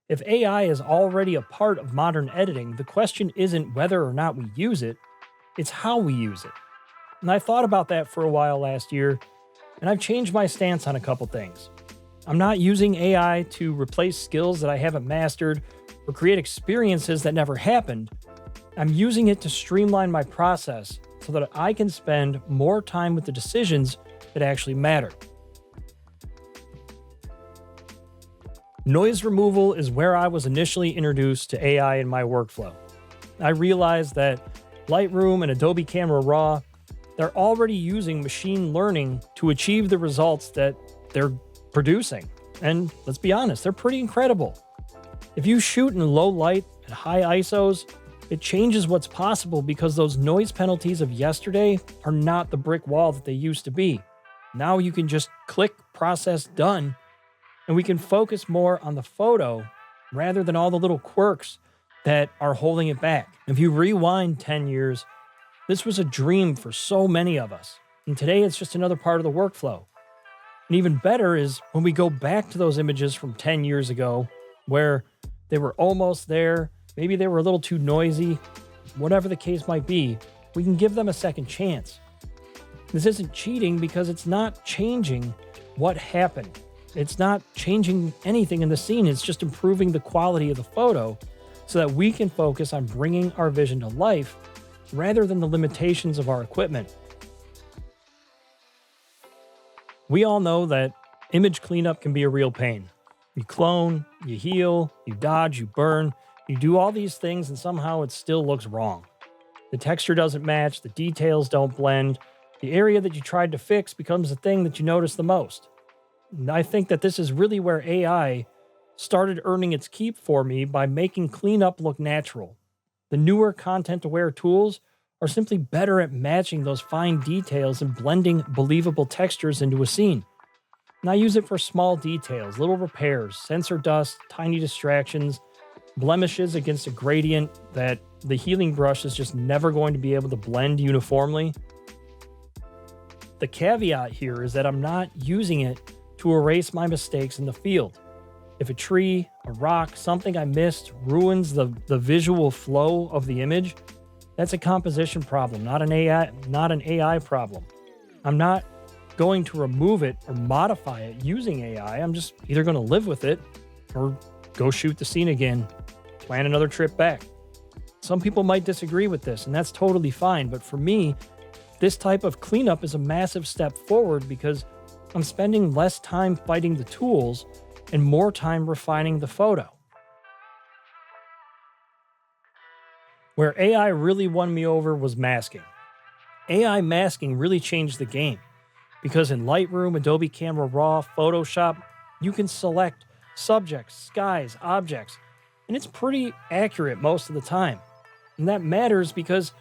If AI is already a part of modern editing, the question isn't whether or not we use it, it's how we use it. And I thought about that for a while last year, and I've changed my stance on a couple things. I'm not using AI to replace skills that I haven't mastered or create experiences that never happened. I'm using it to streamline my process so that I can spend more time with the decisions that actually matter. Noise removal is where I was initially introduced to AI in my workflow. I realized that Lightroom and Adobe Camera Raw, they're already using machine learning to achieve the results that they're producing. And let's be honest, they're pretty incredible. If you shoot in low light at high ISOs, it changes what's possible because those noise penalties of yesterday are not the brick wall that they used to be. Now you can just click, process, done, and we can focus more on the photo rather than all the little quirks that are holding it back. If you rewind 10 years, this was a dream for so many of us, and today it's just another part of the workflow. And even better is when we go back to those images from 10 years ago where they were almost there, maybe they were a little too noisy, whatever the case might be, we can give them a second chance. This isn't cheating because it's not changing what happened. It's not changing anything in the scene. It's just improving the quality of the photo so that we can focus on bringing our vision to life rather than the limitations of our equipment. We all know that image cleanup can be a real pain. You clone, you heal, you dodge, you burn, you do all these things and somehow it still looks wrong. The texture doesn't match, the details don't blend, the area that you tried to fix becomes the thing that you notice the most. And I think that this is really where AI started earning its keep for me by making cleanup look natural. The newer content-aware tools are simply better at matching those fine details and blending believable textures into a scene. And I use it for small details, little repairs, sensor dust, tiny distractions, blemishes against a gradient that the healing brush is just never going to be able to blend uniformly. The caveat here is that I'm not using it to erase my mistakes in the field. If a tree, a rock, something I missed ruins the visual flow of the image, that's a composition problem, not an AI problem. I'm not going to remove it or modify it using AI. I'm just either going to live with it or go shoot the scene again, plan another trip back. Some people might disagree with this, and that's totally fine. But for me, this type of cleanup is a massive step forward because I'm spending less time fighting the tools and more time refining the photo. Where AI really won me over was masking. AI masking really changed the game because in Lightroom, Adobe Camera Raw, Photoshop, you can select subjects, skies, objects, and it's pretty accurate most of the time. And that matters because,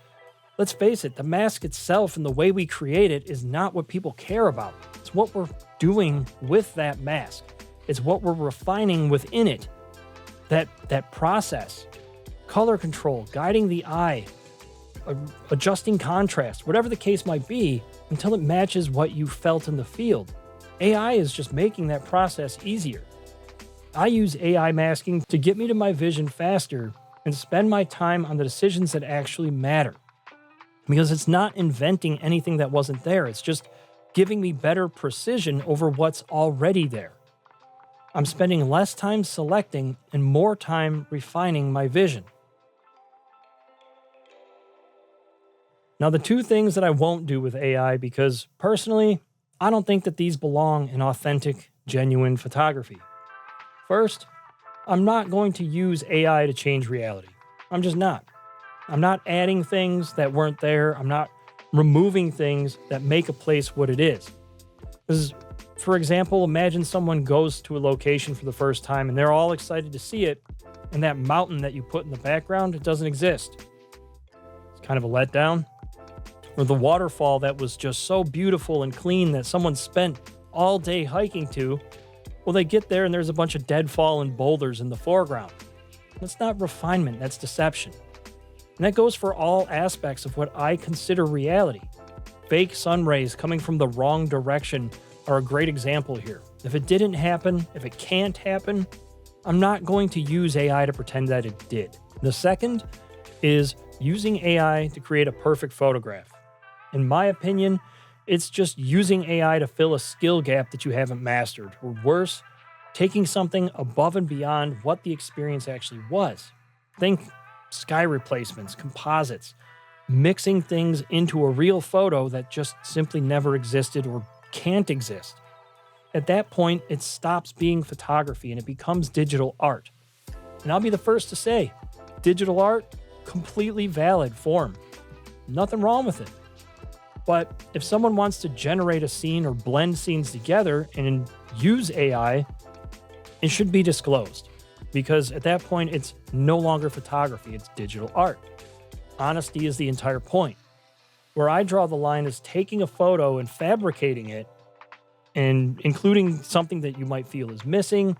let's face it, the mask itself and the way we create it is not what people care about. It's what we're doing with that mask. It's what we're refining within it. That process, color control, guiding the eye, adjusting contrast, whatever the case might be, until it matches what you felt in the field. AI is just making that process easier. I use AI masking to get me to my vision faster and spend my time on the decisions that actually matter. Because it's not inventing anything that wasn't there. It's just giving me better precision over what's already there. I'm spending less time selecting and more time refining my vision. Now, the two things that I won't do with AI, because personally, I don't think that these belong in authentic, genuine photography. First, I'm not going to use AI to change reality. I'm just not. I'm not adding things that weren't there. I'm not removing things that make a place what it is. Because, for example, imagine someone goes to a location for the first time and they're all excited to see it, and that mountain that you put in the background, it doesn't exist. It's kind of a letdown. Or the waterfall that was just so beautiful and clean that someone spent all day hiking to, well, they get there and there's a bunch of deadfall and boulders in the foreground. That's not refinement, that's deception. And that goes for all aspects of what I consider reality. Fake sun rays coming from the wrong direction are a great example here. If it didn't happen, if it can't happen, I'm not going to use AI to pretend that it did. The second is using AI to create a perfect photograph. In my opinion, it's just using AI to fill a skill gap that you haven't mastered, or worse, taking something above and beyond what the experience actually was. Think sky replacements, composites, mixing things into a real photo that just simply never existed or can't exist. At that point, it stops being photography and it becomes digital art. And I'll be the first to say, digital art, completely valid form. Nothing wrong with it. But if someone wants to generate a scene or blend scenes together and use AI, it should be disclosed. Because at that point, it's no longer photography, it's digital art. Honesty is the entire point. Where I draw the line is taking a photo and fabricating it and including something that you might feel is missing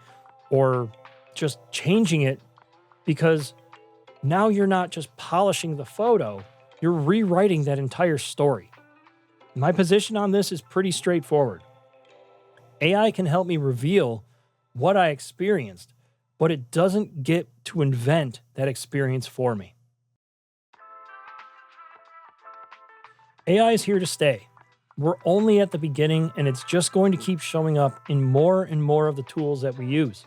or just changing it, because now you're not just polishing the photo, you're rewriting that entire story. My position on this is pretty straightforward. AI can help me reveal what I experienced, but it doesn't get to invent that experience for me. AI is here to stay. We're only at the beginning, and it's just going to keep showing up in more and more of the tools that we use.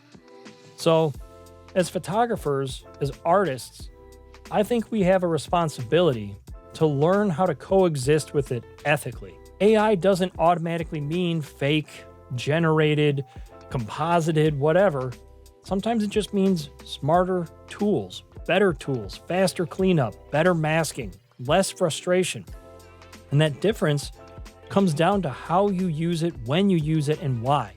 So, as photographers, as artists, I think we have a responsibility to learn how to coexist with it ethically. AI doesn't automatically mean fake, generated, composited, whatever. Sometimes it just means smarter tools, better tools, faster cleanup, better masking, less frustration. And that difference comes down to how you use it, when you use it, and why.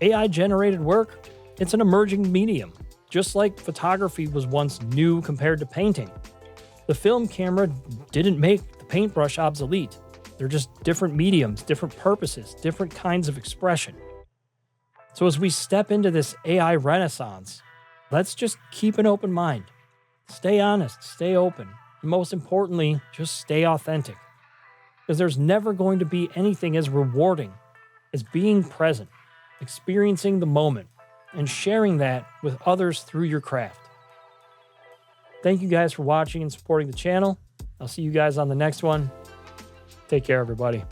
AI-generated work, it's an emerging medium, just like photography was once new compared to painting. The film camera didn't make the paintbrush obsolete. They're just different mediums, different purposes, different kinds of expression. So as we step into this AI renaissance, let's just keep an open mind. Stay honest, stay open, and most importantly, just stay authentic. Because there's never going to be anything as rewarding as being present, experiencing the moment, and sharing that with others through your craft. Thank you guys for watching and supporting the channel. I'll see you guys on the next one. Take care, everybody.